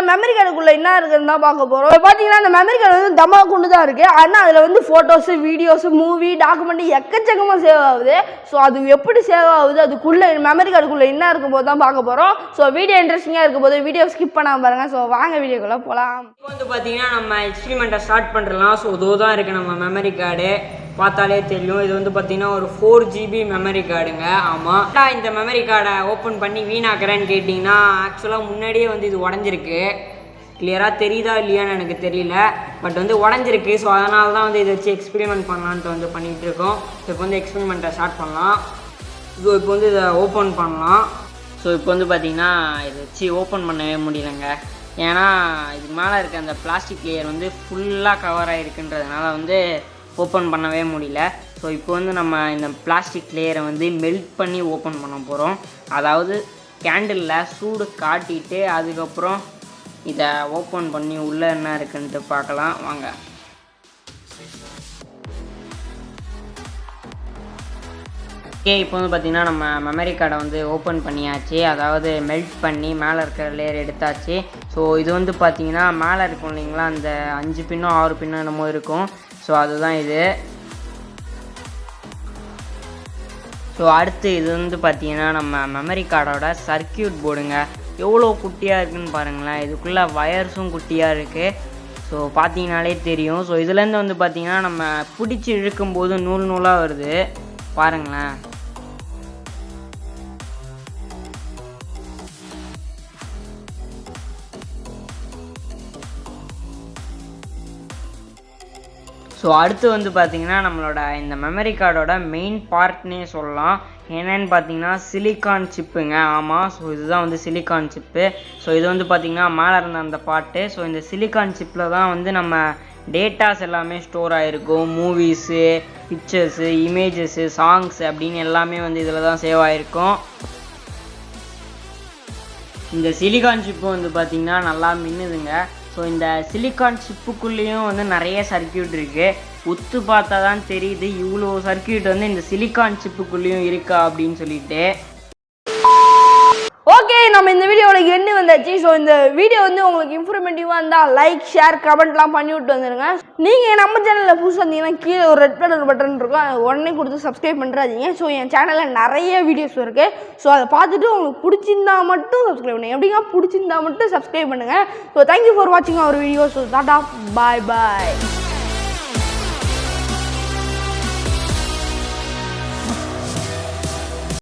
Memory கார்டுக்குள்ள என்ன இருக்குன்னு தான் பார்க்க போறோம். பாத்தீங்கன்னா அந்த மெமரி கார்டு வந்து தமா கொண்டு தான் இருக்கு. ஆனா அதுல வந்து போட்டோஸ், வீடியோஸ், மூவி, டாக்குமெண்ட் எக்கச்சக்கமா சேவ் ஆகுது. ஸோ அது எப்படி சேவ் ஆகுது, அதுக்குள்ள மெமரி கார்டுக்குள்ள என்ன இருக்கும் போது தான் பார்க்க போறோம். ஸோ வீடியோ இன்ட்ரெஸ்டிங்கா இருக்கும் போது வீடியோ ஸ்கிப் பண்ணாம பாருங்க. ஸோ வாங்க வீடியோக்குள்ள போலாம். இப்போ வந்து பாத்தீங்கன்னா நம்ம எக்ஸ்பெரிமெண்ட்டை ஸ்டார்ட் பண்ணலாம். ஸோ இதோ தான் இருக்கு நம்ம மெமரி கார்டு. பார்த்தாலே தெரியும், இது வந்து பார்த்தீங்கன்னா ஒரு 4 GB மெமரி கார்டுங்க. ஆமாம், இந்த மெமரி கார்டை ஓப்பன் பண்ணி வீணாக்குறேன்னு கேட்டிங்கன்னா ஆக்சுவலாக முன்னாடியே வந்து இது உடஞ்சிருக்கு. கிளியராக தெரியுதா இல்லையான்னு எனக்கு தெரியல, பட் வந்து உடஞ்சிருக்கு. ஸோ அதனால தான் வந்து இதை வச்சு எக்ஸ்பெரிமெண்ட் பண்ணலான்ட்டு வந்து பண்ணிகிட்டு இருக்கோம். ஸோ இப்போ வந்து எக்ஸ்பெரிமெண்ட்டை ஸ்டார்ட் பண்ணலாம். ஸோ இப்போ வந்து இதை ஓப்பன் பண்ணலாம். ஸோ இப்போ வந்து பார்த்திங்கன்னா இதை வச்சு ஓப்பன் பண்ணவே முடியலைங்க. ஏன்னா இதுக்கு மேலே இருக்க அந்த பிளாஸ்டிக் லேயர் வந்து ஃபுல்லாக கவர் ஆகிருக்குன்றதுனால வந்து ஓப்பன் பண்ணவே முடியல. ஸோ இப்போ வந்து நம்ம இந்த பிளாஸ்டிக் லேயரை வந்து மெல்ட் பண்ணி ஓப்பன் பண்ண போகிறோம். அதாவது கேண்டிலில் சூடு காட்டிட்டு அதுக்கப்புறம் இதை ஓப்பன் பண்ணி உள்ளே என்ன இருக்குன்ட்டு பார்க்கலாம் வாங்க. ஓகே, இப்போ வந்து பார்த்திங்கன்னா நம்ம மெமரி கார்டை வந்து ஓப்பன் பண்ணியாச்சு. அதாவது மெல்ட் பண்ணி மேலே இருக்கிற லேயர் எடுத்தாச்சு. ஸோ இது வந்து பார்த்திங்கன்னா மேலே இருக்கும் இல்லைங்களா, அந்த 5 பின்னோ 6 பின்னோ என்னமோ இருக்கும். ஸோ அதுதான் இது. ஸோ அடுத்து இது வந்து பார்த்திங்கன்னா நம்ம மெமரி கார்டோட சர்க்கியூட் போர்டுங்க. எவ்வளோ குட்டியாக இருக்குதுன்னு பாருங்களேன். இதுக்குள்ளே வயர்ஸும் குட்டியாக இருக்குது. ஸோ பார்த்தீங்கனாலே தெரியும். ஸோ இதுலேருந்து வந்து பார்த்திங்கன்னா நம்ம பிடிச்சி இழுக்கும்போது நூல் நூலாக வருது பாருங்களேன். ஸோ அடுத்து வந்து பார்த்திங்கன்னா நம்மளோட இந்த மெமரி கார்டோட மெயின் பார்ட்னே சொல்லலாம். என்னென்னு பார்த்தீங்கன்னா சிலிக்கான் சிப்புங்க. ஆமாம், ஸோ இதுதான் வந்து சிலிக்கான் சிப்பு. ஸோ இது வந்து பார்த்திங்கன்னா மேலே இருந்த அந்த பார்ட்டு. ஸோ இந்த சிலிக்கான் சிப்பில் தான் வந்து நம்ம டேட்டாஸ் எல்லாமே ஸ்டோர் ஆகிருக்கும். மூவிஸு, பிக்சர்ஸு, இமேஜஸ்ஸு, சாங்ஸ் அப்படின்னு எல்லாமே வந்து இதில் தான் சேவ் ஆகிருக்கும். இந்த சிலிக்கான் சிப்பு வந்து பார்த்திங்கன்னா நல்லா மின்னுதுங்க. ஸோ இந்த சிலிக்கான் சிப்புக்குள்ளேயும் வந்து நிறைய சர்க்கியூட் இருக்குது. உத்து பார்த்தா தான் தெரியுது இவ்வளோ சர்க்கியூட் வந்து இந்த சிலிக்கான் சிப்புக்குள்ளேயும் இருக்கா அப்படின்னு சொல்லிட்டு. ஓகே, நம்ம இந்த வீடியோட எண்டு வந்தாச்சு. ஸோ இந்த வீடியோ வந்து உங்களுக்கு இன்ஃபர்மேட்டிவாக இருந்தால் லைக், ஷேர், கமெண்ட்லாம் பண்ணி விட்டு வந்துடுங்க. நீங்கள் நம்ம சேனலில் புதுசாக இருந்தீங்கன்னா கீழே ஒரு ரெட் கலர் பட்டன் இருக்கும், அதை உடனே கொடுத்து சப்ஸ்கிரைப் பண்ணுறாதீங்க. ஸோ என் சேனலில் நிறைய வீடியோஸ் இருக்குது. ஸோ அதை பார்த்துட்டு உங்களுக்கு பிடிச்சிருந்தா மட்டும் சப்ஸ்கிரைப் பண்ணுங்கள். எப்படிங்க பிடிச்சிருந்தா மட்டும் சப்ஸ்கிரைப் பண்ணுங்கள். ஸோ தேங்க்யூ ஃபார் வாட்சிங் அவர் வீடியோ. ஸோ டாடா, பாய் பாய்.